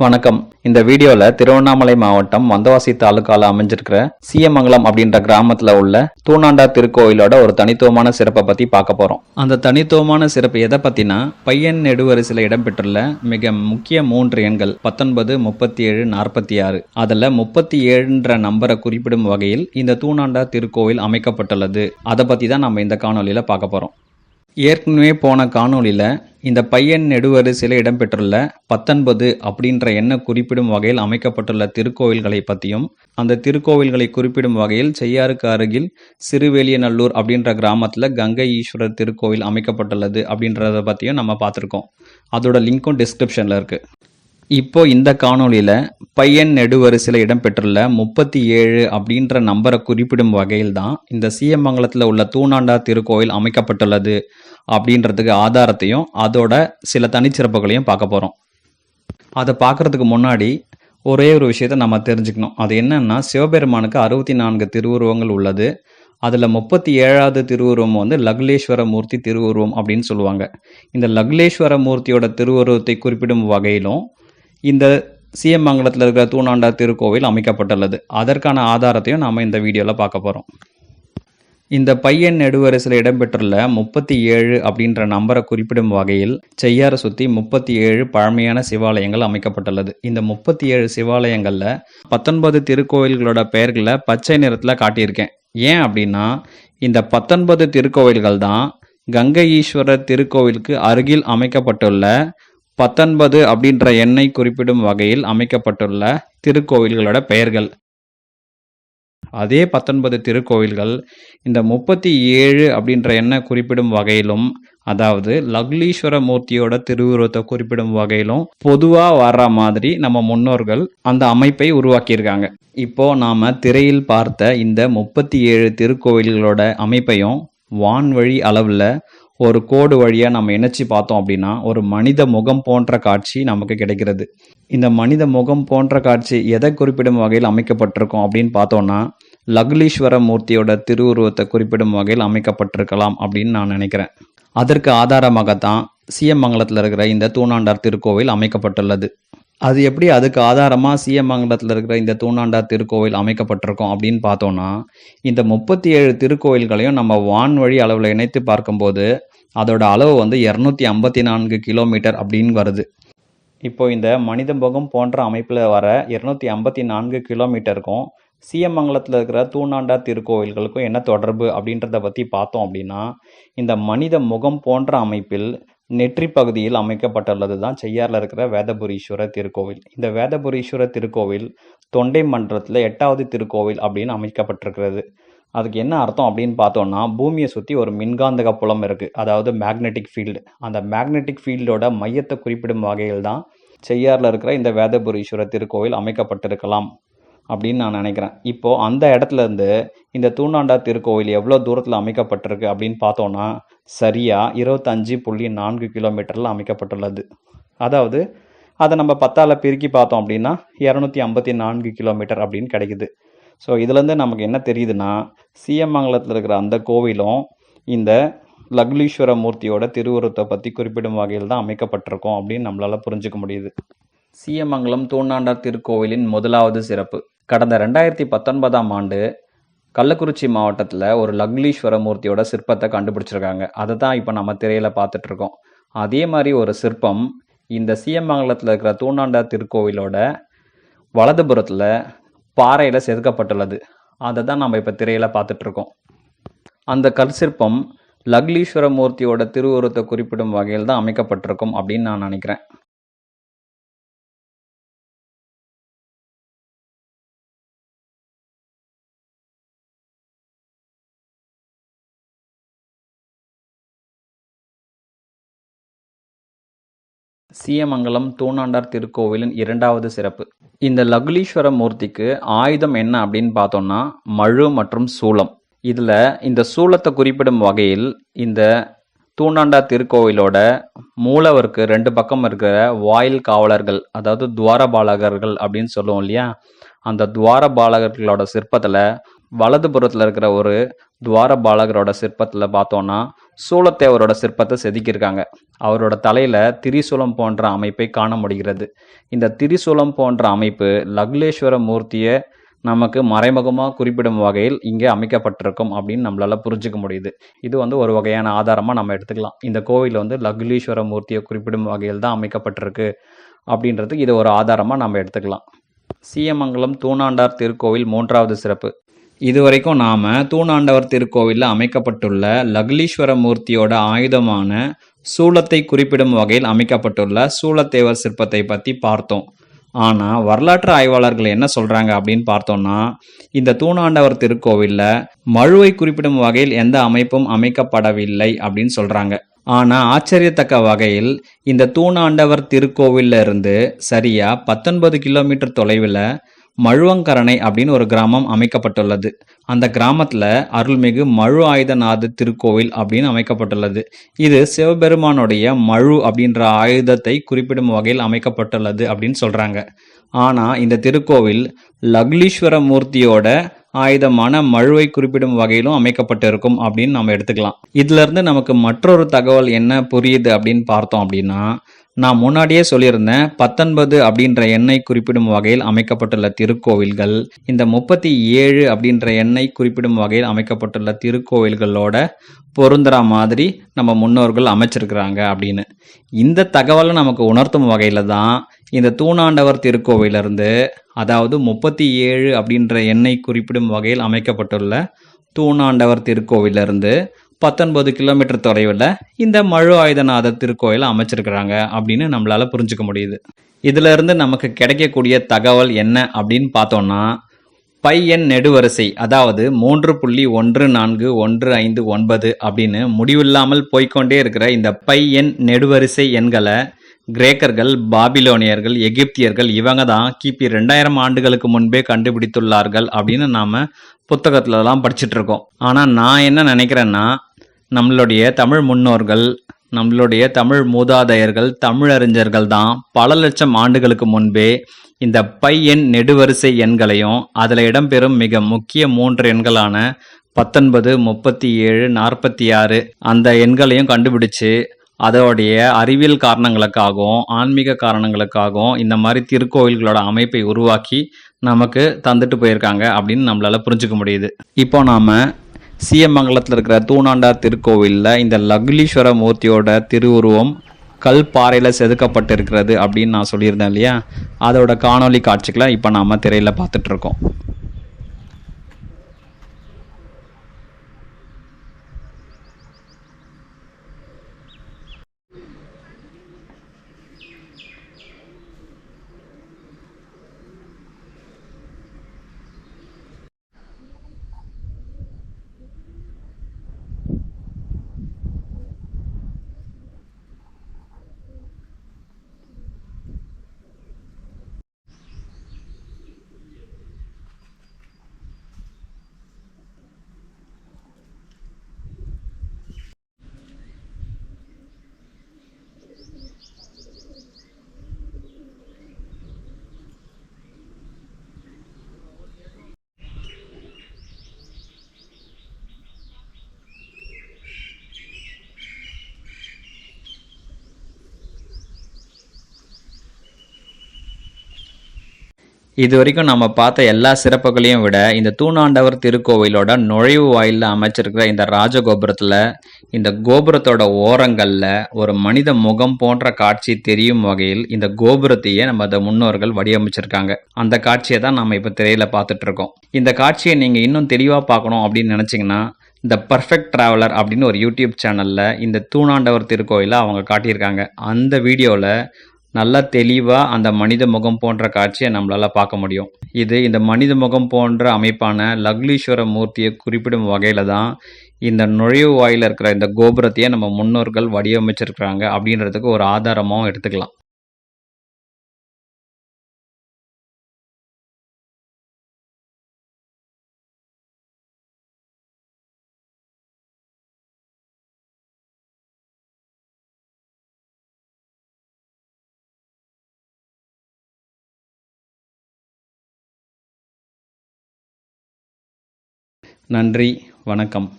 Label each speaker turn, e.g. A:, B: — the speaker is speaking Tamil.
A: வணக்கம். இந்த வீடியோல திருவண்ணாமலை மாவட்டம் வந்தவாசி தாலுகால அமைஞ்சிருக்கிற சீயமங்கலம் அப்படின்ற கிராமத்துல உள்ள தூணாண்டார் திருக்கோயிலோட ஒரு தனித்துவமான சிறப்பை பத்தி பார்க்க போறோம். அந்த தனித்துவமான சிறப்பு எதை பத்தினா, பையன் நெடுவரிசையில் இடம்பெற்றுள்ள மிக முக்கிய 3 எண்கள் 19, 37, 46. அதுல 37ன்ற நம்பரை குறிப்பிடும் வகையில் இந்த தூணாண்டார் திருக்கோயில் அமைக்கப்பட்டுள்ளது. அதை பத்தி தான் நம்ம இந்த காணொலியில பார்க்க போறோம். ஏற்கனவே போன காணொலியில் இந்த பையன் நெடுவரிசையில் இடம்பெற்றுள்ள 19 அப்படின்ற எண்ணை குறிப்பிடும் வகையில் அமைக்கப்பட்டுள்ள திருக்கோவில்களை பற்றியும், அந்த திருக்கோவில்களை குறிப்பிடும் வகையில் செய்யாருக்கு அருகில் சிறுவேலியநல்லூர் அப்படின்ற கிராமத்தில் கங்கை ஈஸ்வரர் திருக்கோவில் அமைக்கப்பட்டுள்ளது அப்படின்றத பற்றியும் நம்ம பார்த்துருக்கோம். அதோட லிங்க்கும் டிஸ்கிரிப்ஷனில் இருக்குது. இப்போ இந்த காணொலியில் பையன் நெடுவரிசையில் இடம்பெற்றுள்ள 37 அப்படின்ற நம்பரை குறிப்பிடும் வகையில் தான் இந்த சீயமங்கலத்தில் உள்ள தூணாண்டார் திருக்கோயில் அமைக்கப்பட்டுள்ளது அப்படின்றதுக்கு ஆதாரத்தையும் அதோட சில தனிச்சிறப்புகளையும் பார்க்க போகிறோம். அதை பார்க்குறதுக்கு முன்னாடி ஒரே ஒரு விஷயத்தை நம்ம தெரிஞ்சுக்கணும். அது என்னன்னா, சிவபெருமானுக்கு 64 திருவுருவங்கள் உள்ளது. அதில் 37வது திருவுருவம் வந்து லகுலேஸ்வர மூர்த்தி திருவுருவம் அப்படின்னு சொல்லுவாங்க. இந்த லகுலேஸ்வர மூர்த்தியோட திருவுருவத்தை குறிப்பிடும் வகையிலும் இந்த சீயமங்கலத்தில் இருக்கிற தூணாண்டார் திருக்கோவில் அமைக்கப்பட்டுள்ளது. அதற்கான ஆதாரத்தையும் நாம் இந்த வீடியோவில் பார்க்க போகிறோம். இந்த பையன் நெடுவரிசையில் இடம்பெற்றுள்ள 37 அப்படின்ற நம்பரை குறிப்பிடும் வகையில் செய்யாரை சுற்றி 37 பழமையான சிவாலயங்கள் அமைக்கப்பட்டுள்ளது. இந்த 37 சிவாலயங்களில் 19 திருக்கோவில்களோட பெயர்களை பச்சை நிறத்தில் காட்டியிருக்கேன். ஏன் அப்படின்னா, இந்த 19 திருக்கோவில்கள் தான் கங்கை ஈஸ்வரர் திருக்கோவிலுக்கு அருகில் அமைக்கப்பட்டுள்ள 19 அப்படின்ற எண்ணை குறிப்பிடும் வகையில் அமைக்கப்பட்டுள்ள திருக்கோவில்களோட பெயர்கள். அதே 19 திருக்கோவில்கள் இந்த 37 அப்படின்ற எண்ணை குறிப்பிடும் வகையிலும், அதாவது லகுலீஸ்வர மூர்த்தியோட திருவுருவத்தை குறிப்பிடும் வகையிலும் பொதுவாக வர்ற மாதிரி நம்ம முன்னோர்கள் அந்த அமைப்பை உருவாக்கியிருக்காங்க. இப்போ நாம திரையில் பார்த்த இந்த 37 திருக்கோவில்களோட அமைப்பையும் வான்வழி அளவில் ஒரு கோடு வழியாக நம்ம இணைச்சி பார்த்தோம் அப்படின்னா ஒரு மனித முகம் போன்ற காட்சி நமக்கு கிடைக்கிறது. இந்த மனித முகம் போன்ற காட்சி எதை குறிப்பிடும் வகையில் அமைக்கப்பட்டிருக்கும் அப்படின்னு பார்த்தோன்னா, லகுலீஸ்வர மூர்த்தியோட திருவுருவத்தை குறிப்பிடும் வகையில் அமைக்கப்பட்டிருக்கலாம் அப்படின்னு நான் நினைக்கிறேன். அதற்கு ஆதாரமாகத்தான் சீயமங்கலத்தில் இருக்கிற இந்த தூணாண்டார் திருக்கோவில் அமைக்கப்பட்டுள்ளது. அது எப்படி அதுக்கு ஆதாரமாக சீயமங்கலத்தில் இருக்கிற இந்த தூணாண்டார் திருக்கோவில் அமைக்கப்பட்டிருக்கோம் அப்படின்னு பார்த்தோன்னா, இந்த 37 திருக்கோவில்களையும் நம்ம வான்வழி அளவில் இணைத்து பார்க்கும்போது அதோட அளவு வந்து 254 கிலோமீட்டர் அப்படின்னு வருது. இப்போ இந்த மனித முகம் போன்ற அமைப்பில் வர 254 கிலோமீட்டருக்கும் சீயமங்கலத்தில் இருக்கிற தூணாண்டார் திருக்கோவில்களுக்கும் என்ன தொடர்பு அப்படின்றத பற்றி பார்த்தோம் அப்படின்னா, இந்த மனித முகம் போன்ற அமைப்பில் நெற்றி பகுதியில் அமைக்கப்பட்டுள்ளது தான் செய்யாரில் இருக்கிற வேதபுரீஸ்வரர் திருக்கோவில். இந்த வேதபுரீஸ்வரர் திருக்கோவில் தொண்டை மண்டலத்தில் 8வது திருக்கோவில் அப்படின்னு அமைக்கப்பட்டிருக்கிறது. அதுக்கு என்ன அர்த்தம் அப்படின்னு பார்த்தோன்னா, பூமியை சுற்றி ஒரு மின்காந்தக புலம் இருக்குது, அதாவது மேக்னெட்டிக் ஃபீல்டு. அந்த மேக்னெட்டிக் ஃபீல்டோட மையத்தை குறிப்பிடும் வகையில் தான் செய்யாரில் இருக்கிற இந்த வேதபுரீஸ்வரர் திருக்கோவில் அமைக்கப்பட்டிருக்கலாம் அப்படின்னு நான் நினைக்கிறேன். இப்போது அந்த இடத்துல இருந்து இந்த தூணாண்டார் திருக்கோவில் எவ்வளோ தூரத்தில் அமைக்கப்பட்டிருக்கு அப்படின்னு பார்த்தோன்னா, சரியாக 25.4 கிலோமீட்டரில் அமைக்கப்பட்டுள்ளது. அதாவது அதை நம்ம 10ஆல் பெருக்கி பார்த்தோம் அப்படின்னா 254 கிலோமீட்டர் அப்படின்னு கிடைக்குது. ஸோ இதுலேருந்து நமக்கு என்ன தெரியுதுன்னா, சீயமங்கலத்தில் இருக்கிற அந்த கோவிலும் இந்த லகுலீஸ்வர மூர்த்தியோட திருவுருவத்தை பற்றி குறிப்பிடும் வகையில் தான் அமைக்கப்பட்டிருக்கோம் அப்படின்னு நம்மளால் புரிஞ்சுக்க முடியுது. சீயமங்கலம் தூணாண்டார் திருக்கோவிலின் முதலாவது சிறப்பு, கடந்த 2019ஆம் ஆண்டு கள்ளக்குறிச்சி மாவட்டத்தில் ஒரு லகுலீஸ்வர மூர்த்தியோட சிற்பத்தை கண்டுபிடிச்சிருக்காங்க. அதை தான் இப்போ நம்ம திரையில் பார்த்துட்ருக்கோம். அதே மாதிரி ஒரு சிற்பம் இந்த சீயமங்கலத்தில் இருக்கிற தூணாண்டார் திருக்கோவிலோட வலதுபுறத்தில் பாறையில் செதுக்கப்பட்டுள்ளது. அதை தான் நம்ம இப்போ திரையில் பார்த்துட்ருக்கோம். அந்த கற்சிற்பம் லகுலீஸ்வர மூர்த்தியோட திருவுருவத்தை குறிப்பிடும் வகையில் தான் அமைக்கப்பட்டிருக்கும் அப்படின்னு நான் நினைக்கிறேன். சீயமங்கலம் தூணாண்டார் திருக்கோவிலின் 2வது சிறப்பு, இந்த லகுலீஸ்வர மூர்த்திக்கு ஆயுதம் என்ன அப்படின்னு பார்த்தோம்னா மழு மற்றும் சூலம். இதில் இந்த சூலத்தை குறிப்பிடும் வகையில் இந்த தூணாண்டார் திருக்கோவிலோட மூலவருக்கு 2 பக்கம் இருக்கிற வாயில் காவலர்கள், அதாவது துவாரபாலகர்கள் அப்படின்னு சொல்லுவோம் இல்லையா, அந்த துவாரபாலகர்களோட சிற்பத்தில் வலதுபுறத்தில் இருக்கிற ஒரு துவாரபாலகரோட சிற்பத்தில் பார்த்தோன்னா சூலத்தேவரோட சிற்பத்தை செதுக்கியிருக்காங்க. அவரோட தலையில திரிசூலம் போன்ற அமைப்பை காண முடிகிறது. இந்த திரிசூலம் போன்ற அமைப்பு லக்லேஸ்வர மூர்த்தியை நமக்கு மறைமுகமாக குறிப்பிடும் வகையில் இங்கே அமைக்கப்பட்டிருக்கும் அப்படின்னு நம்மளால புரிஞ்சுக்க முடியுது. இது ஒரு வகையான ஆதாரமாக நம்ம எடுத்துக்கலாம். இந்த கோவில் லக்லீஸ்வர மூர்த்தியை குறிப்பிடும் வகையில் தான் அமைக்கப்பட்டிருக்கு அப்படின்றதுக்கு இது ஒரு ஆதாரமாக நம்ம எடுத்துக்கலாம். சீயமங்கலம் தூணாண்டார் திருக்கோவில் 3வது சிறப்பு. இதுவரைக்கும் நாம் தூணாண்டவர் திருக்கோவிலில் அமைக்கப்பட்டுள்ள லக்லீஸ்வர மூர்த்தியோட ஆயுதமான சூலத்தை குறிப்பிடும் வகையில் அமைக்கப்பட்டுள்ள சூலத்தேவர் சிற்பத்தை பற்றி பார்த்தோம். ஆனால் வரலாற்று ஆய்வாளர்கள் என்ன சொல்கிறாங்க அப்படின்னு பார்த்தோம்னா, இந்த தூணாண்டவர் திருக்கோவிலில் மழுவை குறிப்பிடும் வகையில் எந்த அமைப்பும் அமைக்கப்படவில்லை அப்படின்னு சொல்கிறாங்க. ஆனால் ஆச்சரியத்தக்க வகையில் இந்த தூணாண்டவர் திருக்கோவிலில் இருந்து சரியாக 19 கிலோமீட்டர் தொலைவில் மழுவங்கரணை அப்படின்னு ஒரு கிராமம் அமைக்கப்பட்டுள்ளது. அந்த கிராமத்தில் அருள்மிகு மழு ஆயுதநாத திருக்கோவில் அப்படின்னு அமைக்கப்பட்டுள்ளது. இது சிவபெருமானுடைய மழு அப்படின்ற ஆயுதத்தை குறிப்பிடும் வகையில் அமைக்கப்பட்டுள்ளது அப்படின்னு சொல்கிறாங்க. ஆனால் இந்த திருக்கோவில் லக்லீஸ்வர மூர்த்தியோட ஆயுதமான மழுவை குறிப்பிடும் வகையிலும் அமைக்கப்பட்டிருக்கும் அப்படின்னு நம்ம எடுத்துக்கலாம். இதுல இருந்து நமக்கு மற்றொரு தகவல் என்ன புரியுது அப்படின்னு பார்த்தோம் அப்படின்னா, நான் முன்னாடியே சொல்லியிருந்தேன் 19 அப்படின்ற எண்ணை குறிப்பிடும் வகையில் அமைக்கப்பட்டுள்ள திருக்கோவில்கள் இந்த 37 அப்படின்ற எண்ணை குறிப்பிடும் வகையில் அமைக்கப்பட்டுள்ள திருக்கோவில்களோட பொருந்துற மாதிரி நம்ம முன்னோர்கள் அமைச்சிருக்கிறாங்க அப்படின்னு. இந்த தகவலை நமக்கு உணர்த்தும் வகையில தான் இந்த தூணாண்டவர் திருக்கோவிலிருந்து, அதாவது 37 அப்படின்ற எண்ணை குறிப்பிடும் வகையில் அமைக்கப்பட்டுள்ள தூணாண்டவர் திருக்கோவிலிருந்து 19 கிலோமீட்டர் தொலைவில் இந்த மழு ஆயுதநாத திருக்கோயிலை அமைச்சிருக்கிறாங்க அப்படின்னு நம்மளால புரிஞ்சுக்க முடியுது. இதுல இருந்து நமக்கு கிடைக்கக்கூடிய தகவல் என்ன அப்படின்னு பார்த்தோம்னா, பை எண் நெடுவரிசை, அதாவது 3.14159 அப்படின்னு முடிவில்லாமல் போய்கொண்டே இருக்கிற இந்த பை எண் நெடுவரிசை எண்களை கிரேக்கர்கள், பாபிலோனியர்கள், எகிப்தியர்கள் இவங்க தான் கிபி 2000 ஆண்டுகளுக்கு முன்பே கண்டுபிடித்துள்ளார்கள் அப்படின்னு நாம புத்தகத்துலலாம் படிச்சுட்டு இருக்கோம். ஆனால் நான் என்ன நினைக்கிறேன்னா, நம்மளுடைய தமிழ் முன்னோர்கள், நம்மளுடைய தமிழ் மூதாதையர்கள், தமிழறிஞர்கள் தான் பல லட்சம் ஆண்டுகளுக்கு முன்பே இந்த பை எண் நெடுவரிசை எண்களையும் அதில் இடம்பெறும் மிக முக்கிய 3 எண்களான 19, 37, 46 அந்த எண்களையும் கண்டுபிடிச்சு அதோடைய அறிவியல் காரணங்களுக்காகவும் ஆன்மீக காரணங்களுக்காகவும் இந்த மாதிரி திருக்கோவில்களோட அமைப்பை உருவாக்கி நமக்கு தந்துட்டு போயிருக்காங்க அப்படின்னு நம்மளால புரிஞ்சுக்க முடியுது. இப்போ நாம சீயமங்கலத்தில் இருக்கிற தூணாண்டார் திருக்கோவிலில் இந்த லக்லீஸ்வர மூர்த்தியோட திருவுருவம் கல் பாறையில் செதுக்கப்பட்டிருக்கிறது அப்படின்னு நான் சொல்லியிருந்தேன் இல்லையா, அதோட காணொலி காட்சிகளை இப்போ நாம் திரையில் பார்த்துட்ருக்கோம். இது வரைக்கும் நம்ம பார்த்த எல்லா சிறப்புகளையும் விட இந்த தூணாண்டவர் திருக்கோவிலோட நுழைவு வாயிலில் அமைச்சிருக்கிற இந்த ராஜகோபுரத்தில், இந்த கோபுரத்தோட ஓரங்களில் ஒரு மனித முகம் போன்ற காட்சி தெரியும் வகையில் இந்த கோபுரத்தையே நம்ம முன்னோர்கள் வடிவமைச்சிருக்காங்க. அந்த காட்சியை தான் நம்ம இப்போ திரையில் பார்த்துட்டு இருக்கோம். இந்த காட்சியை நீங்கள் இன்னும் தெளிவாக பார்க்கணும் அப்படின்னு நினச்சிங்கன்னா, இந்த பர்ஃபெக்ட் ட்ராவலர் அப்படின்னு ஒரு யூடியூப் சேனலில் இந்த தூணாண்டவர் திருக்கோயிலை அவங்க காட்டியிருக்காங்க. அந்த வீடியோவில் நல்லா தெளிவாக அந்த மனித முகம் போன்ற காட்சியை நம்மளால் பார்க்க முடியும். இது இந்த மனித முகம் போன்ற அமைப்பான லக்லீஸ்வர மூர்த்தியை குறிப்பிடும் வகையில் தான் இந்த நுழைவு வாயில இருக்கிற இந்த கோபுரத்தையே நம்ம முன்னோர்கள் வடிவமைச்சிருக்கிறாங்க அப்படின்றதுக்கு ஒரு ஆதாரமாகவும் எடுத்துக்கலாம். நன்றி, வணக்கம்.